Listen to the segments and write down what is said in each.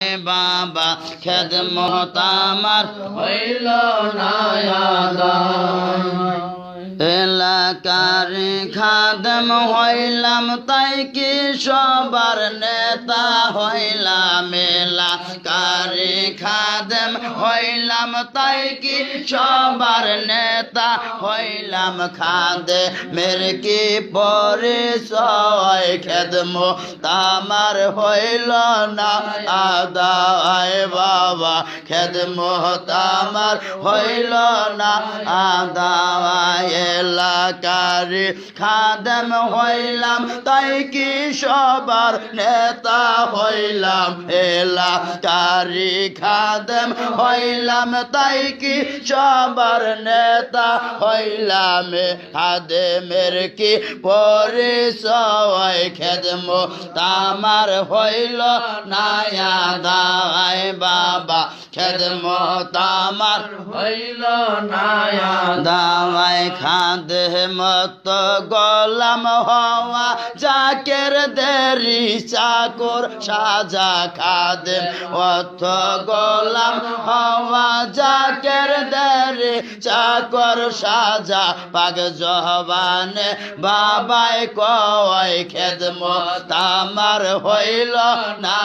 বাবা খেদমত আমার হইল না এলাকার খাদেম হইলাম তাই কি সবার নেতা হইলাম এলাকার খাদেম হইলাম তাই কি সবার নেতা হইলাম খাদে মের কি পরিচয় খেদমত আমার হইল না আদায় বাবা খেদমত আমার হইল না আদায় এলাকারি খাদেম হইলাম তাই কি সবার নেতা হইলাম এলাকারি খাদেম হইলাম তাই কি সবার নেতা হইলাম খাদেমের কি পরিচয় খেদমত আমার হইল না দায় বাবা খেদমত আমার হইল না দাওয়ায় খাদেমত গোলাম হওয়া জাকের দেরি চাকর সাজা খাদেম অত গোলাম হওয়া জাকের দেরি চাকর সাজা পাগ জবানে বাবাই কয় খেদমত আমার হইল না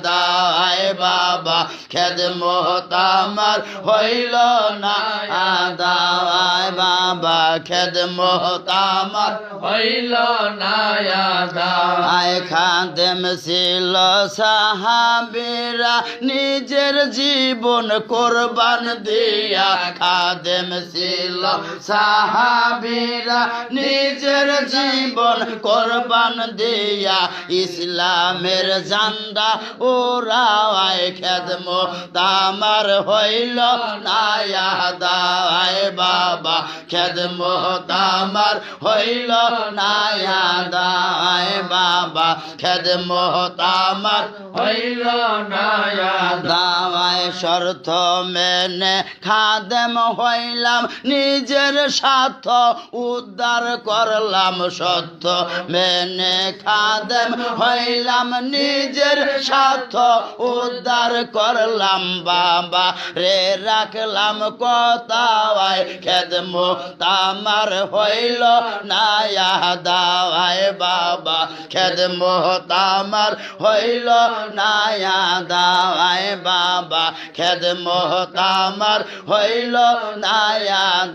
দায় বাবা খেদমত আমার হইল না দায় বাবা খেদমত আমার হইল না দায় খাদেম ছিল সাহাবীরা নিজের জীবন কোরবান দিয়া খাদেম ছিল সাহাবীরা নিজের জীবন কোরবান দিয়া ইসলামের জান্ডা ওরায় খেদমত আমার হইল না দায় বাবা খেদমত আমার হইল না দায় বাবা খেদমত আমার হইল না দাওয়ায় শর্ত মেনে খাদেম হইলাম নিজের স্বার্থ উদ্ধার করলাম সত্য মেনে খাদেম হইলাম নিজের স্বার্থ উদ্ধার করলাম বাবা রে রাখলাম কথায় খেদমত আমার হইল না দাওয়ায় বাবা খেদমত আমার হইল না দাওয়ায় বাবা খেদমত আমার হইল না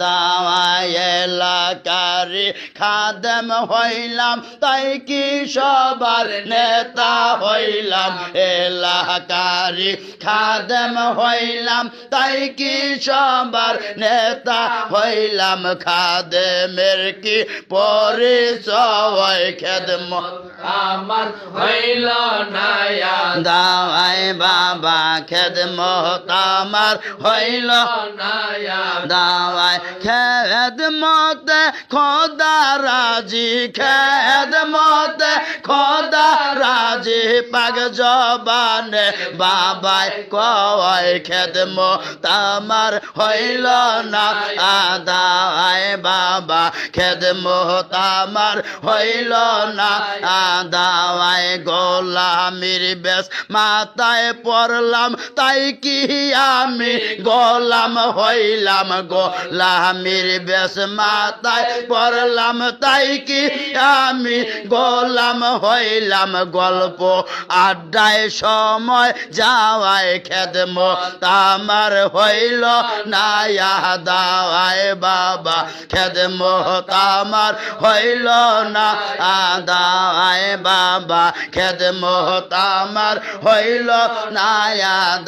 দাওয়ায় এলাকারি খাদেম হইলাম তাই কি সবার নেতা হইলাম এলাকারি খাদেম হইলাম তাই কি সবার নেতা হইলাম খাদেমের কি পরিচয় খেদমত আমার হইল না দাওয়ায় বাবা খেদমত আমার হইল না দাওয়ায় খেদমত খোদা রাজি খেদমত খোদা রাজি পাগ জবানে বাবাই কয় খেদমত আমার হইল না দাওয়ায় বাবা খেদমত আমার হইল না দাওয়ায় গোলামির বেশ মাথায় পড়লাম তাই কি আমি গোলাম হইলাম গোলামির বেশ মাথায় পড়লাম তাই কি আমি গোলাম হইলাম গল্প আড্ডায় সময় যাওয়ায় খেদমত আমার হইল না দাওয়ায় বাবা খেদমত আমার হইল না দাওয়ায় বাবা খেদমত আমার হইল না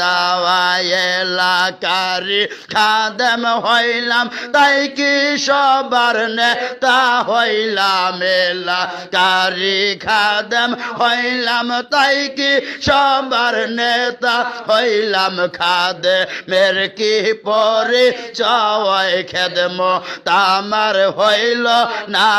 দাওয়ায় এলাকারি খাদেম হইলাম তাই কি সবার নেতা হইলাম এলাকারি খাদেম হইলাম তাই কি সবার নেতা হইলাম খাদেমের কি পরিচয় খেদমত আমার হইল না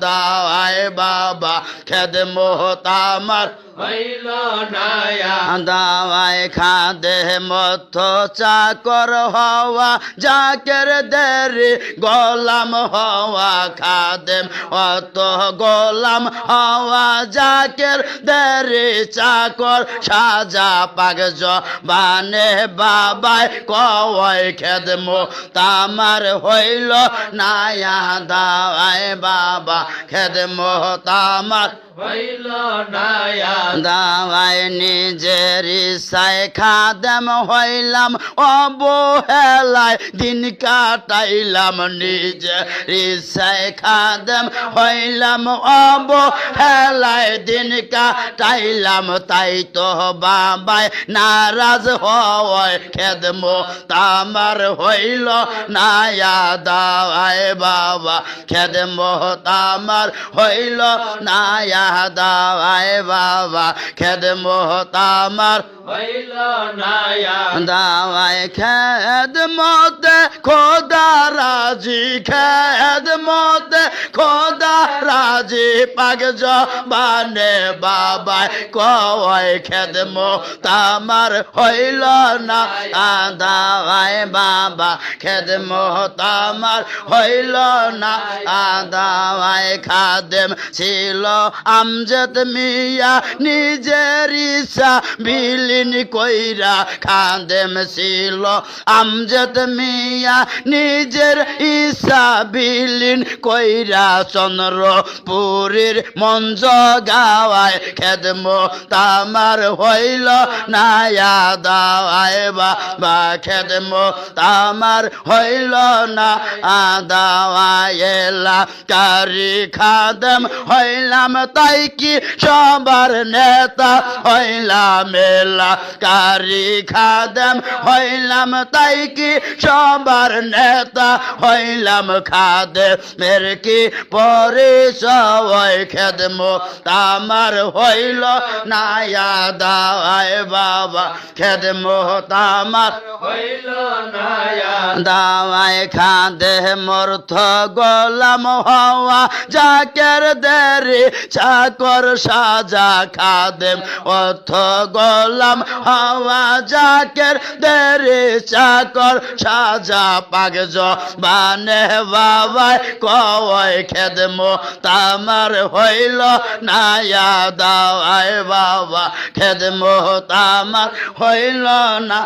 দাওয়ায় বাবা খেদমত আমার হইল নায়া দাওয়ায় খাদে মত চাকর হওয়া জাকের দেরি গোলাম হওয়া খাদেম অত গোলাম হওয়া জাকের দেরি চাকর সাজা পাগ বানে বাবাই কয় খেদমো তামার হইল নায়া দাওয়ায় বাবা খেদমো তামার হইল নায়া দাওয়ায় নিজের ইচ্ছায় খাদেম হইলাম অবহেলায় দিন কাটাইলাম নিজের ইচ্ছায় খাদেম হইলাম অবহেলায় দিন কাটাইলাম তাই তো বাবাই নারাজ হয় খেদমো তামার হইল নায়া দাওয়ায় বাবা খেদমো তামার হইল নায়া দাওয়ায় বাবা খেদমো তামার হইল নায়া দাওয়ায় খেদমতে খোদা রাজি খেদমতে খোদা রাজি পাগ জবানে বাবাই কয় খেদমো তামার হইল না দাওয়ায় বাবা খেদমো তামার হইল না দাওয়ায় খাদেম ছিল আমজাদ মিয়া নিজের ইচ্ছা বিলীন কইরা খাদেম ছিল আমজাদ মিয়া নিজের ইচ্ছা বিলীন কইরা চন্দ্রপুরীর মঞ্জ গাওয়ায় খেদমো তামার হইল নায়া দাওয়ায় বাবা খেদমো তামার হইল না দাওয়ায় কারি খাদেম হইলাম তাই কি সবার নেতা হইলাম এলা কারি খাদেম হইলাম তাই কি সবার নেতা হইলাম খাদেমের কি পরিচয় খেদমো তামার হইল নায়া দাওয়ায় বাবা খেদমো তামার হইল নায়া দাওয়ায় খাদে মর্থ গোলাম হওয়া জাকের দেরি চাকর সাজা খাদেম অর্থ গোলাম হওয়া জাকের দেরি চাকর সাজা পাগ বানে বাবাই কয় খেদমো তামার হইল নায়া দাওয়ায় বাবা খেদমো তামার হইল না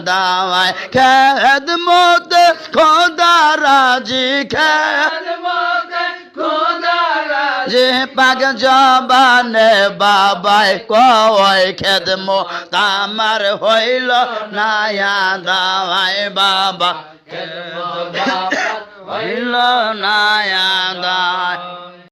দাওয়ায় খেদমতে খোদা রাজি খেদমতে খোদা রাজি যে পাগ জবানে বাবাই কয় খেদমো তামার হইল নায়া দাওয়ায় বাবা খেদমত বাবা হইল নায়া দাওয়ায়